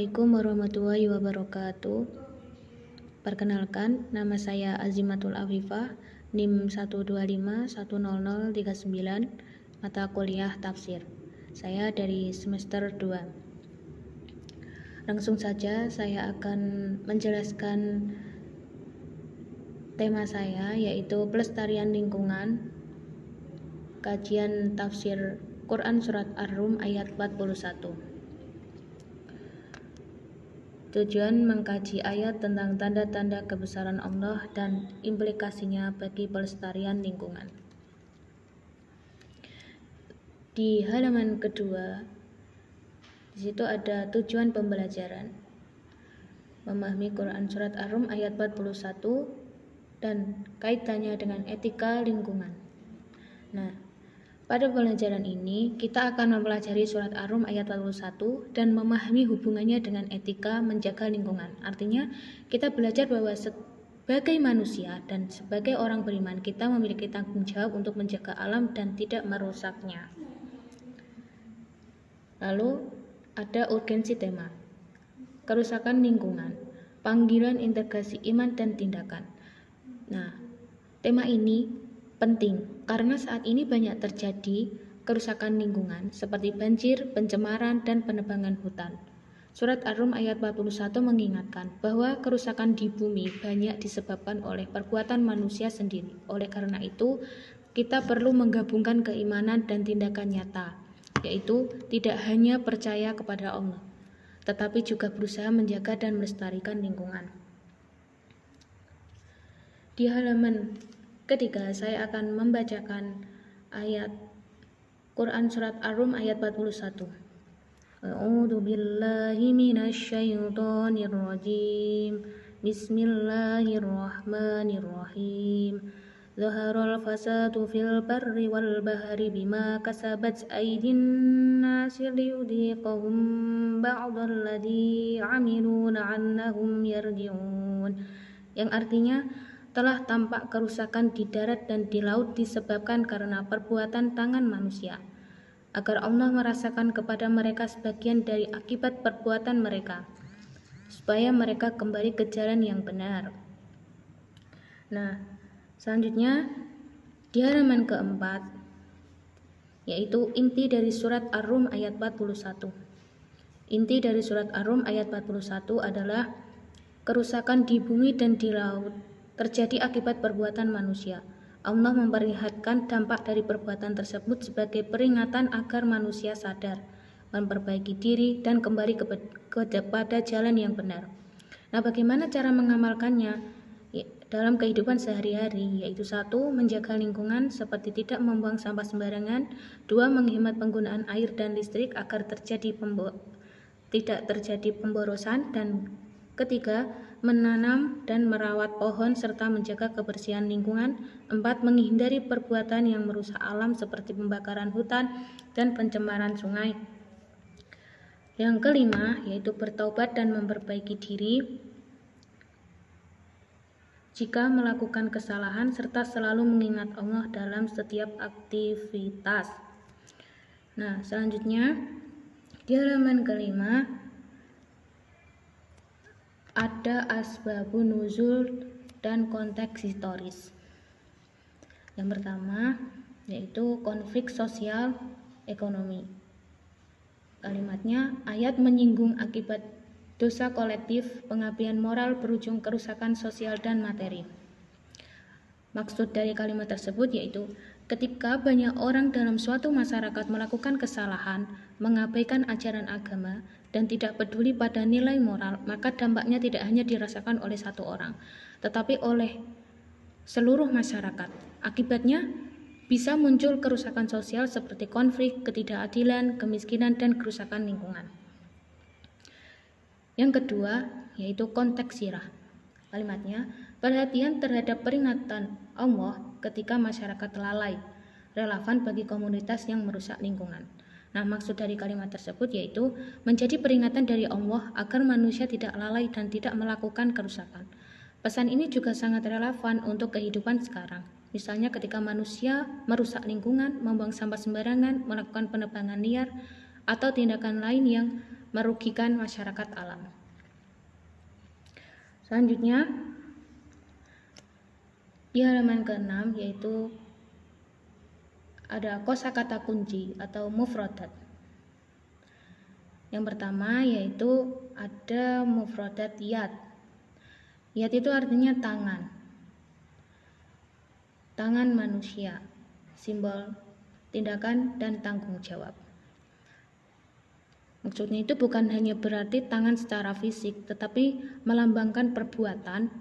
Assalamualaikum warahmatullahi wabarakatuh. Perkenalkan, nama saya Azimatul Afifah, NIM 125100039, mata kuliah tafsir. Saya dari semester 2. Langsung saja saya akan menjelaskan tema saya, yaitu pelestarian lingkungan, kajian tafsir Quran Surat Ar-Rum ayat 41. Tujuan mengkaji ayat tentang tanda-tanda kebesaran Allah dan implikasinya bagi pelestarian lingkungan. Di halaman kedua, di situ ada tujuan pembelajaran. Memahami Quran Surat Ar-Rum ayat 41 dan kaitannya dengan etika lingkungan. Nah, pada pelajaran ini, kita akan mempelajari surat Ar-Rum ayat 41 dan memahami hubungannya dengan etika menjaga lingkungan. Artinya, kita belajar bahwa sebagai manusia dan sebagai orang beriman, kita memiliki tanggung jawab untuk menjaga alam dan tidak merusaknya. Lalu, ada urgensi tema. Kerusakan lingkungan, panggilan integrasi iman dan tindakan. Nah, tema ini penting karena saat ini banyak terjadi kerusakan lingkungan seperti banjir, pencemaran, dan penebangan hutan. Surat Ar-Rum ayat 41 mengingatkan bahwa kerusakan di bumi banyak disebabkan oleh perbuatan manusia sendiri. Oleh karena itu, kita perlu menggabungkan keimanan dan tindakan nyata, yaitu tidak hanya percaya kepada Allah, tetapi juga berusaha menjaga dan melestarikan lingkungan. Di halaman ketiga, saya akan membacakan ayat Quran Surat Ar-Rum ayat 41. A'udzu billahi minasyaitonir rajim. Bismillahirrahmanirrahim. Zaharal fasadu fil barri wal bahri bima kasabat aydin nasi liyudhiqahum ba'dalladzi 'amilu la'annahum yarji'un. Yang artinya, telah tampak kerusakan di darat dan di laut disebabkan karena perbuatan tangan manusia, agar Allah merasakan kepada mereka sebagian dari akibat perbuatan mereka, supaya mereka kembali ke jalan yang benar. Nah, selanjutnya di halaman keempat, yaitu inti dari surat Ar-Rum ayat 41. Inti dari surat Ar-Rum ayat 41 adalah kerusakan di bumi dan di laut terjadi akibat perbuatan manusia. Allah memperlihatkan dampak dari perbuatan tersebut sebagai peringatan agar manusia sadar, memperbaiki diri, dan kembali kepada jalan yang benar. Nah, bagaimana cara mengamalkannya dalam kehidupan sehari-hari? Yaitu 1. Menjaga lingkungan seperti tidak membuang sampah sembarangan. 2. Menghemat penggunaan air dan listrik agar tidak terjadi pemborosan. Dan ketiga, menanam dan merawat pohon serta menjaga kebersihan lingkungan. 4. Menghindari perbuatan yang merusak alam seperti pembakaran hutan dan pencemaran sungai. Yang kelima, yaitu bertaubat dan memperbaiki diri jika melakukan kesalahan serta selalu mengingat Allah dalam setiap aktivitas. Nah, selanjutnya di halaman kelima ada asbabun nuzul dan konteks historis. Yang pertama yaitu konflik sosial ekonomi. Kalimatnya, ayat menyinggung akibat dosa kolektif, pengabaian moral berujung kerusakan sosial dan materi. Maksud dari kalimat tersebut yaitu ketika banyak orang dalam suatu masyarakat melakukan kesalahan, mengabaikan ajaran agama, dan tidak peduli pada nilai moral, maka dampaknya tidak hanya dirasakan oleh satu orang, tetapi oleh seluruh masyarakat. Akibatnya bisa muncul kerusakan sosial seperti konflik, ketidakadilan, kemiskinan, dan kerusakan lingkungan. Yang kedua, yaitu konteks sirah. Kalimatnya, perhatian terhadap peringatan Allah ketika masyarakat lalai, relevan bagi komunitas yang merusak lingkungan. Nah, maksud dari kalimat tersebut yaitu menjadi peringatan dari Allah agar manusia tidak lalai dan tidak melakukan kerusakan. Pesan ini juga sangat relevan untuk kehidupan sekarang. Misalnya ketika manusia merusak lingkungan, membuang sampah sembarangan, melakukan penebangan liar, atau tindakan lain yang merugikan masyarakat alam. Selanjutnya di halaman ke-6 yaitu ada kosakata kunci atau mufradat. Yang pertama yaitu ada mufradat yad. Yad itu artinya tangan. Tangan manusia, simbol tindakan dan tanggung jawab. Maksudnya itu bukan hanya berarti tangan secara fisik, tetapi melambangkan perbuatan,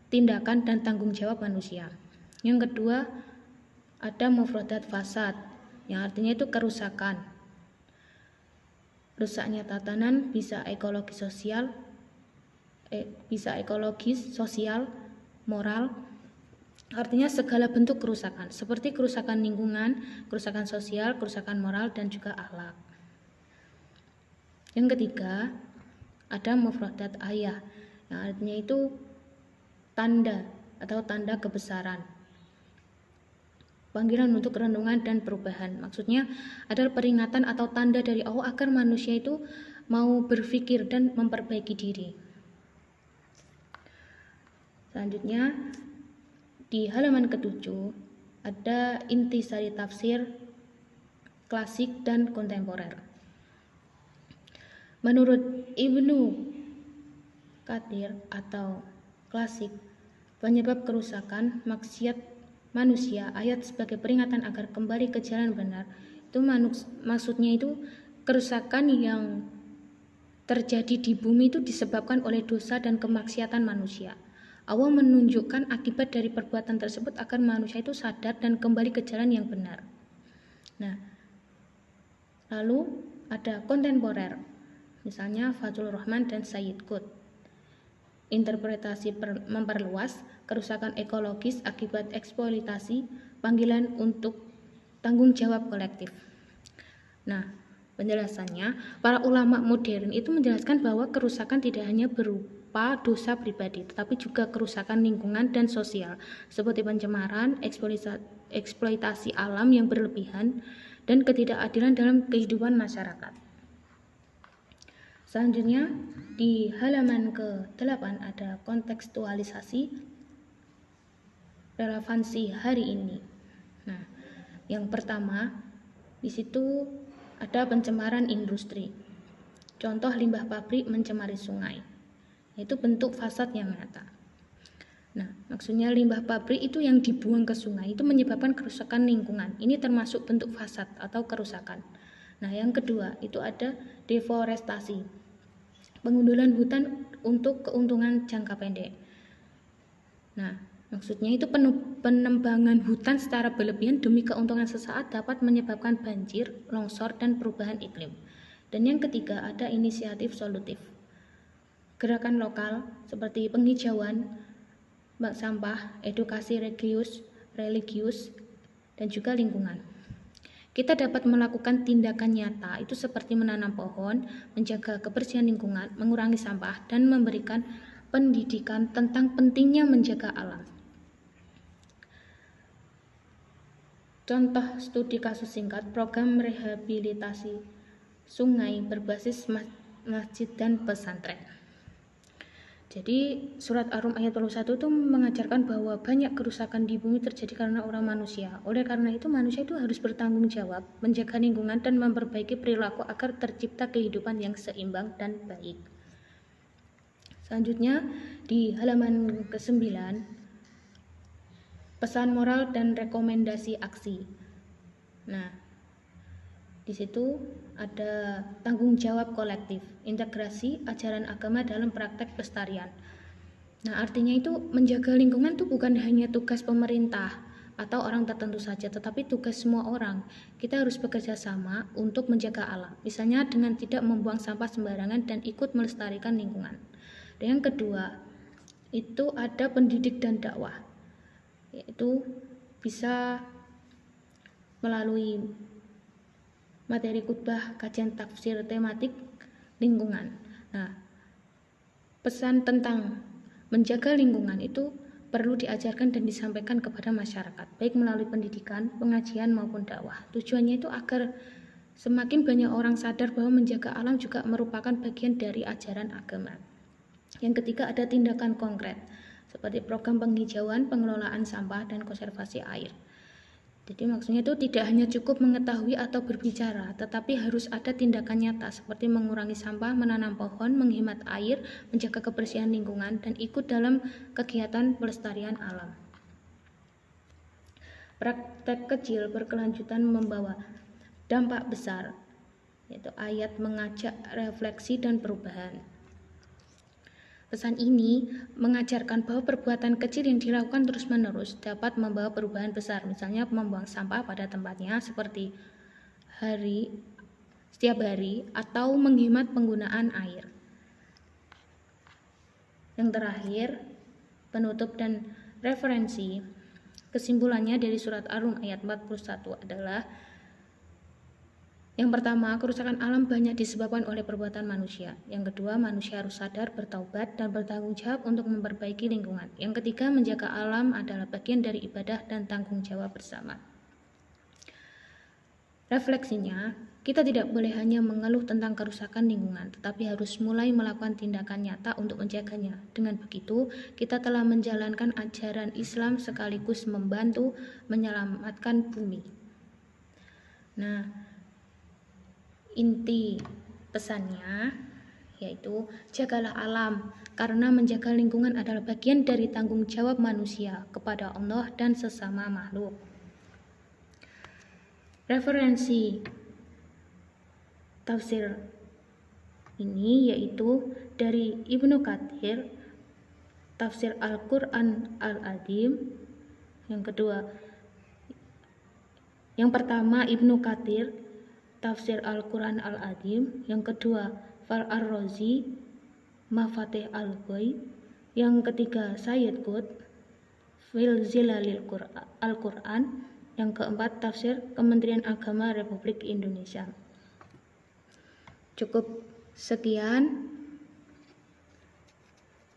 tindakan dan tanggung jawab manusia. Yang kedua, ada mufradat fasad, yang artinya itu kerusakan. Rusaknya tatanan bisa ekologis sosial, moral. Artinya segala bentuk kerusakan, seperti kerusakan lingkungan, kerusakan sosial, kerusakan moral dan juga akhlak. Yang ketiga, ada mufradat ayah, yang artinya itu tanda atau tanda kebesaran. Panggilan untuk renungan dan perubahan. Maksudnya adalah peringatan atau tanda dari Allah agar manusia itu mau berpikir dan memperbaiki diri. Selanjutnya di halaman ke-7 ada intisari tafsir klasik dan kontemporer. Menurut Ibnu Katsir atau klasik, penyebab kerusakan maksiat manusia ayat sebagai peringatan agar kembali ke jalan benar itu maksudnya itu kerusakan yang terjadi di bumi itu disebabkan oleh dosa dan kemaksiatan manusia. Allah menunjukkan akibat dari perbuatan tersebut agar manusia itu sadar dan kembali ke jalan yang benar. Nah, lalu ada kontemporer, misalnya Fazlur Rahman dan Sayyid Qutb. Interpretasi memperluas kerusakan ekologis akibat eksploitasi, panggilan untuk tanggung jawab kolektif. Nah, penjelasannya, para ulama modern itu menjelaskan bahwa kerusakan tidak hanya berupa dosa pribadi, tetapi juga kerusakan lingkungan dan sosial, seperti pencemaran, eksploitasi alam yang berlebihan, dan ketidakadilan dalam kehidupan masyarakat. Selanjutnya di halaman ke-8 ada kontekstualisasi relevansi hari ini. Nah, yang pertama di situ ada pencemaran industri. Contoh limbah pabrik mencemari sungai. Itu bentuk fasad yang nyata. Nah, maksudnya limbah pabrik itu yang dibuang ke sungai itu menyebabkan kerusakan lingkungan. Ini termasuk bentuk fasad atau kerusakan. Nah, yang kedua itu ada deforestasi. Pengundulan hutan untuk keuntungan jangka pendek. Nah, maksudnya itu penembangan hutan secara berlebihan demi keuntungan sesaat dapat menyebabkan banjir, longsor, dan perubahan iklim. Dan yang ketiga ada inisiatif solutif. Gerakan lokal seperti penghijauan, bank sampah, edukasi religius, dan juga lingkungan. Kita dapat melakukan tindakan nyata itu seperti menanam pohon, menjaga kebersihan lingkungan, mengurangi sampah, dan memberikan pendidikan tentang pentingnya menjaga alam. Contoh studi kasus singkat program rehabilitasi sungai berbasis masjid dan pesantren. Jadi surat Ar-Rum ayat 21 itu mengajarkan bahwa banyak kerusakan di bumi terjadi karena orang manusia. Oleh karena itu manusia itu harus bertanggung jawab, menjaga lingkungan dan memperbaiki perilaku agar tercipta kehidupan yang seimbang dan baik. Selanjutnya di halaman ke-9 pesan moral dan rekomendasi aksi. Nah, di situ ada tanggung jawab kolektif, integrasi ajaran agama dalam praktek pelestarian. Nah, artinya itu menjaga lingkungan itu bukan hanya tugas pemerintah atau orang tertentu saja, tetapi tugas semua orang. Kita harus bekerja sama untuk menjaga alam. Misalnya dengan tidak membuang sampah sembarangan dan ikut melestarikan lingkungan. Dan yang kedua, itu ada pendidik dan dakwah. Yaitu bisa melalui materi khutbah, kajian tafsir tematik lingkungan. Nah, pesan tentang menjaga lingkungan itu perlu diajarkan dan disampaikan kepada masyarakat, baik melalui pendidikan, pengajian maupun dakwah. Tujuannya itu agar Semakin banyak orang sadar bahwa menjaga alam juga merupakan bagian dari ajaran agama. Yang ketiga, ada tindakan konkret seperti program penghijauan, pengelolaan sampah, dan konservasi air. Jadi maksudnya itu tidak hanya cukup mengetahui atau berbicara, tetapi harus ada tindakan nyata seperti mengurangi sampah, menanam pohon, menghemat air, menjaga kebersihan lingkungan, dan ikut dalam kegiatan pelestarian alam. Praktek kecil berkelanjutan membawa dampak besar, yaitu ayat mengajak refleksi dan perubahan. Pesan ini mengajarkan bahwa perbuatan kecil yang dilakukan terus-menerus dapat membawa perubahan besar, misalnya membuang sampah pada tempatnya seperti setiap hari atau menghemat penggunaan air. Yang terakhir, penutup dan referensi. Kesimpulannya dari surat Ar-Rum ayat 41 adalah: yang pertama, kerusakan alam banyak disebabkan oleh perbuatan manusia. Yang kedua, manusia harus sadar, bertaubat, dan bertanggung jawab untuk memperbaiki lingkungan. Yang ketiga, menjaga alam adalah bagian dari ibadah dan tanggung jawab bersama. Refleksinya, kita tidak boleh hanya mengeluh tentang kerusakan lingkungan, tetapi harus mulai melakukan tindakan nyata untuk menjaganya. Dengan begitu, kita telah menjalankan ajaran Islam sekaligus membantu menyelamatkan bumi. Nah, inti pesannya yaitu jagalah alam, karena menjaga lingkungan adalah bagian dari tanggung jawab manusia kepada Allah dan sesama makhluk. Referensi tafsir ini yaitu dari Ibnu Katsir, tafsir Al-Quran Al-Azim. Yang pertama Ibnu Katsir, tafsir Al-Quran Al-Azim. Yang kedua Fal Ar-Razi, Mafatih Al-Ghaib. Yang ketiga Sayyid Qutb, Fil Zilalil Al-Quran. Yang keempat tafsir Kementerian Agama Republik Indonesia. Cukup sekian.